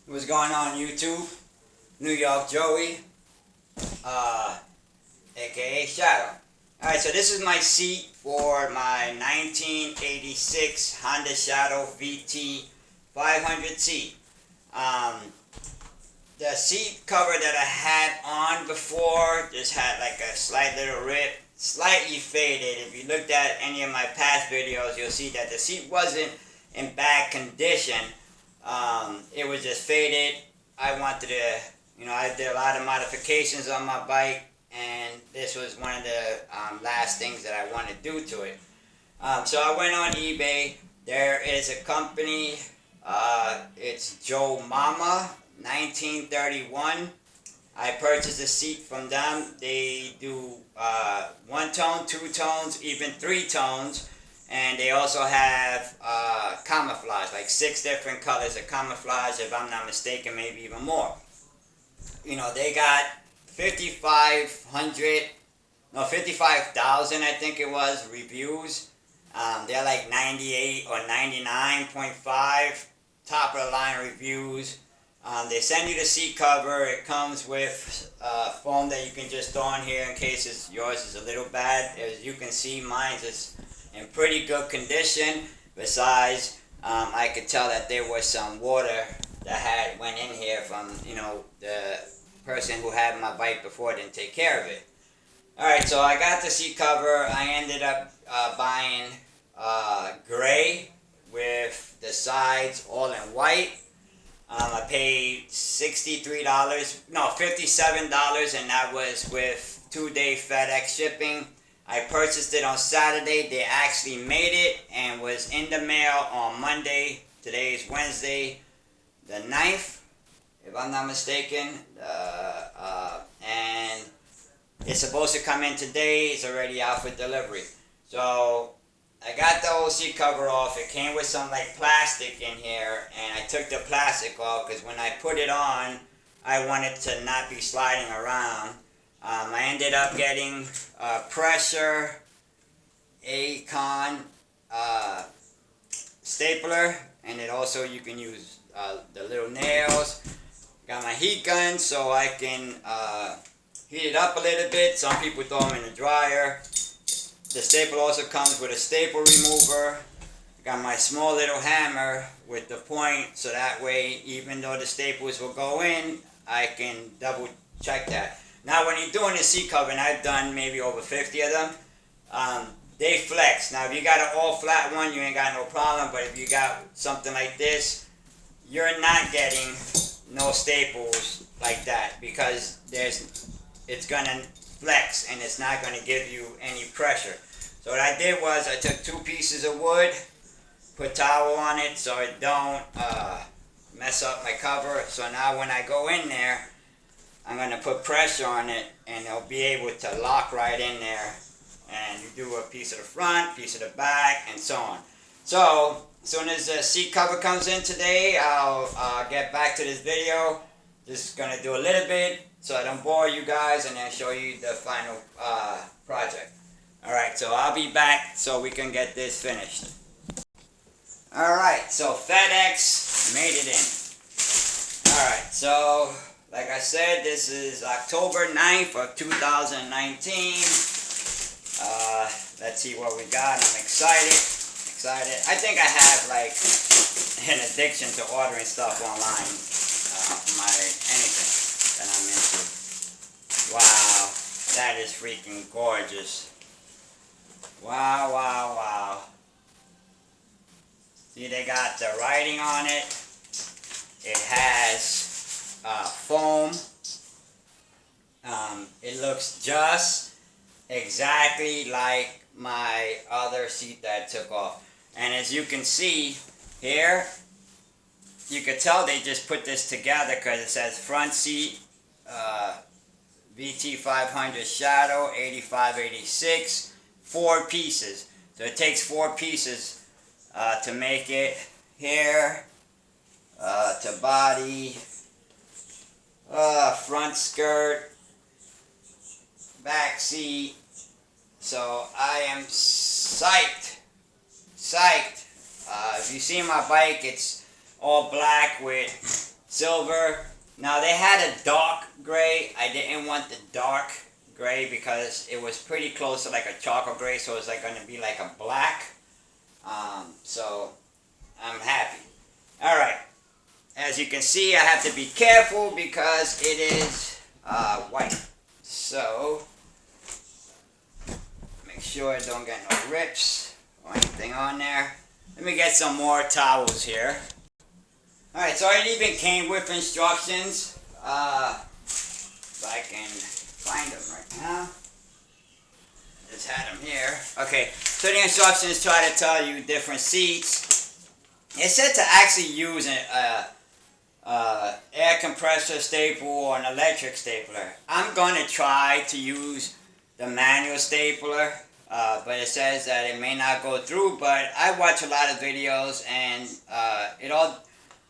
What's going on YouTube? New York Joey, aka Shadow. Alright, so this is my seat for my 1986 Honda Shadow VT500c. The seat cover that I had on before just had like a slight little rip, slightly faded. If you looked at any of my past videos, you'll see that the seat wasn't in bad condition. It was just faded. I wanted to, I did a lot of modifications on my bike, and this was one of the last things that I wanted to do to it. So I went on eBay. There is a company, it's Joe Mama 1931. I purchased a seat from them. They do one tone, two tones, even three tones. And they also have camouflage, like 6 different colors of camouflage, if I'm not mistaken, maybe even more. They got 55,000, I think it was, reviews. They're like 98 or 99.5 top of the line reviews. They send you the seat cover. It comes with foam that you can just throw on here in case yours is a little bad. As you can see, mine is in pretty good condition. Besides, I could tell that there was some water that went in here from, the person who had my bike before didn't take care of it. Alright, so I got the seat cover. I ended up buying gray with the sides all in white. I paid $57, and that was with 2-day FedEx shipping. I purchased it on Saturday. They actually made it and was in the mail on Monday. Today is Wednesday, the 9th, if I'm not mistaken. And it's supposed to come in today. It's already out for delivery. So I got the old seat cover off. It came with some like plastic in here, and I took the plastic off because when I put it on, I wanted to not be sliding around. I ended up getting pressure Acon stapler, and it also you can use the little nails. Got my heat gun so I can heat it up a little bit. Some people throw them in the dryer. The staple also comes with a staple remover. Got my small little hammer with the point, so that way even though the staples will go in, I can double check that. Now when you're doing a seat cover, and I've done maybe over 50 of them, they flex. Now if you got an all flat one, you ain't got no problem, but if you got something like this, you're not getting no staples like that because it's gonna flex and it's not gonna give you any pressure. So what I did was I took 2 pieces of wood, put towel on it so it don't mess up my cover. So now when I go in there, I'm going to put pressure on it, and it'll be able to lock right in there. And you do a piece of the front, piece of the back, and so on. So, as soon as the seat cover comes in today, I'll get back to this video. Just going to do a little bit so I don't bore you guys, and then show you the final project. Alright, so I'll be back so we can get this finished. Alright, so FedEx made it in. Alright, so like I said, this is October 9th of 2019. Let's see what we got. I'm excited. I think I have like an addiction to ordering stuff online. Anything that I'm into. Wow, that is freaking gorgeous. Wow. See, they got the writing on it. It has foam. It looks just exactly like my other seat that I took off. And as you can see here, you could tell they just put this together because it says front seat VT500 Shadow 8586, 4 pieces. So it takes 4 pieces to make it. Here to body, front skirt, back seat. So I am psyched. If you see my bike, it's all black with silver. Now they had a dark gray. I didn't want the dark gray because it was pretty close to like a charcoal gray, so it's like going to be like a black. So I'm happy. All right. As you can see, I have to be careful because it is white. So make sure I don't get no rips or anything on there. Let me get some more towels here. Alright, so it even came with instructions. If I can find them right now. Just had them here. Okay, so the instructions try to tell you different seats. It said to actually use an air compressor staple or an electric stapler. I'm going to try to use the manual stapler, but it says that it may not go through. But I watch a lot of videos, and it all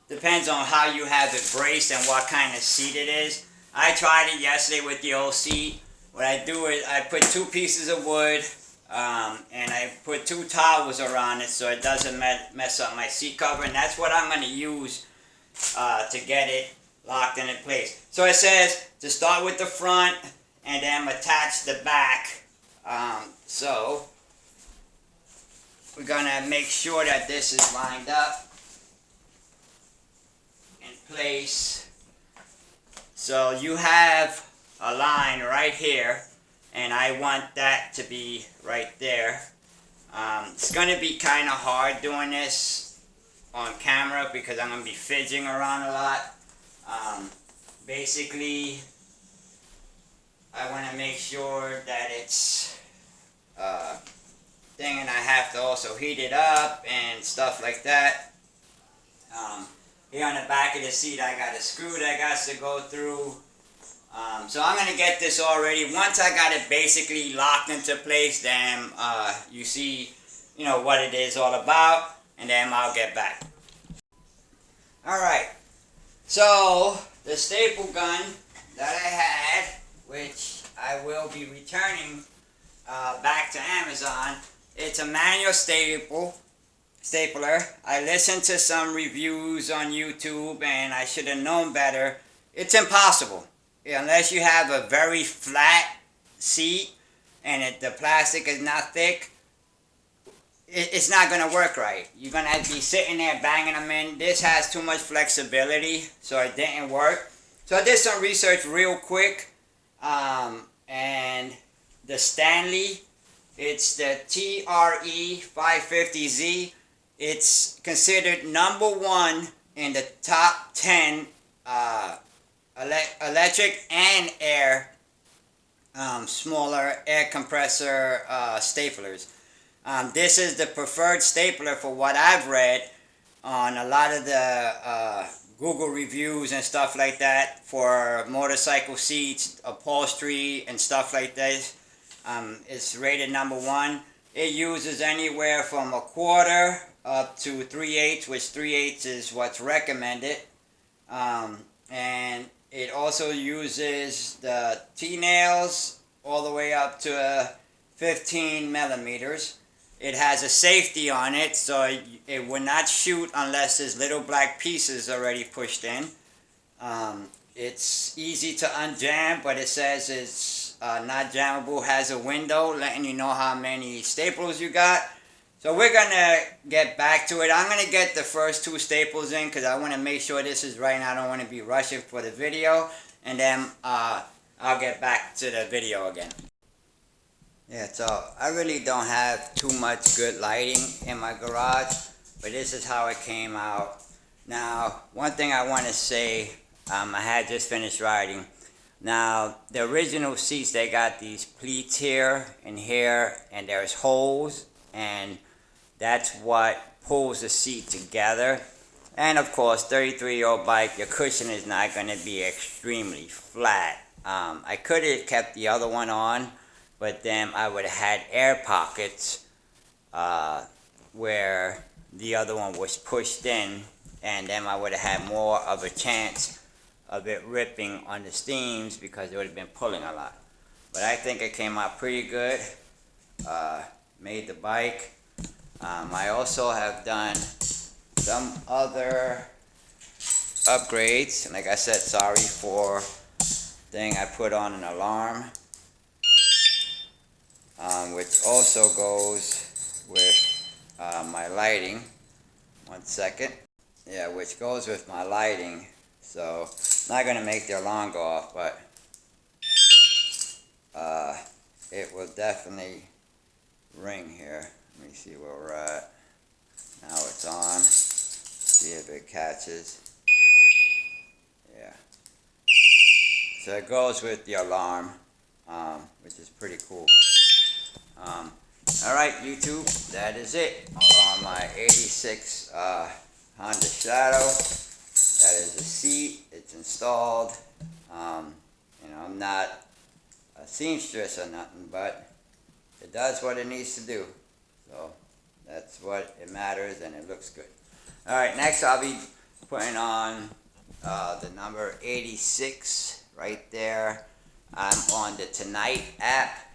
depends on how you have it braced and what kind of seat it is. I tried it yesterday with the old seat. What I do is I put 2 pieces of wood and I put 2 towels around it so it doesn't mess up my seat cover, and that's what I'm going to use to get it locked in place. So it says to start with the front and then attach the back. So we're going to make sure that this is lined up in place. So you have a line right here, and I want that to be right there. It's going to be kind of hard doing this on camera because I'm going to be fidgeting around a lot. Basically, I want to make sure that it's thing, and I have to also heat it up and stuff like that. Here on the back of the seat, I got a screw that got to go through. So I'm going to get this all ready. Once I got it basically locked into place, then you see, you know, what it is all about, and then I'll get back. Alright, so the staple gun that I had, which I will be returning back to Amazon, it's a manual stapler. I listened to some reviews on YouTube, and I should have known better. It's impossible. Unless you have a very flat seat and the plastic is not thick, it's not going to work right. You're going to have to be sitting there banging them in. This has too much flexibility, so it didn't work. So I did some research real quick, and the Stanley, it's the TRE550Z. It's considered #1 in the top 10 electric and air smaller air compressor staplers. This is the preferred stapler for what I've read on a lot of the Google reviews and stuff like that for motorcycle seats, upholstery and stuff like this. It's rated #1. It uses anywhere from 1/4 up to 3/8, which 3/8 is what's recommended. And it also uses the T-nails all the way up to 15 millimeters. It has a safety on it, so it will not shoot unless there's little black pieces already pushed in. It's easy to unjam, but it says it's not jammable, has a window letting you know how many staples you got. So we're going to get back to it. I'm going to get the first 2 staples in because I want to make sure this is right and I don't want to be rushing for the video. And then I'll get back to the video again. Yeah, so I really don't have too much good lighting in my garage, but this is how it came out. Now, one thing I want to say, I had just finished riding. Now, the original seats, they got these pleats here and here, and there's holes, and that's what pulls the seat together. And of course, 33-year-old bike, your cushion is not going to be extremely flat. I could have kept the other one on, but then I would have had air pockets where the other one was pushed in, and then I would have had more of a chance of it ripping on the steams because it would have been pulling a lot. But I think it came out pretty good. Made the bike. I also have done some other upgrades. Like I said, sorry for thing I put on an alarm, which also goes with my lighting. 1 second. Yeah, which goes with my lighting. So, not going to make the alarm go off, but it will definitely ring here. Let me see where we're at. Now it's on. See if it catches. Yeah. So it goes with the alarm, which is pretty cool. Alright, YouTube, that is it on my 86 Honda Shadow. That is the seat. It's installed. You know, I'm not a seamstress or nothing, but it does what it needs to do. So that's what it matters, and it looks good. Alright, next I'll be putting on the number 86 right there. I'm on the Tonight app.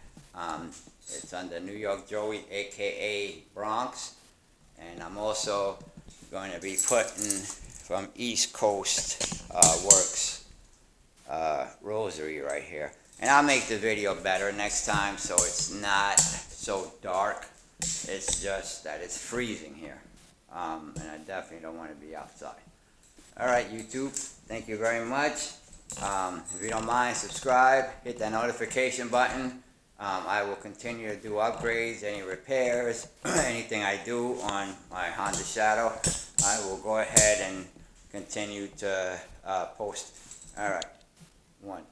It's under New York Joey, aka Bronx. And I'm also going to be putting from East Coast Works Rosary right here. And I'll make the video better next time so it's not so dark. It's just that it's freezing here. And I definitely don't want to be outside. Alright, YouTube, thank you very much. If you don't mind, subscribe, hit that notification button. I will continue to do upgrades, any repairs, anything I do on my Honda Shadow, I will go ahead and continue to post. Alright, 1.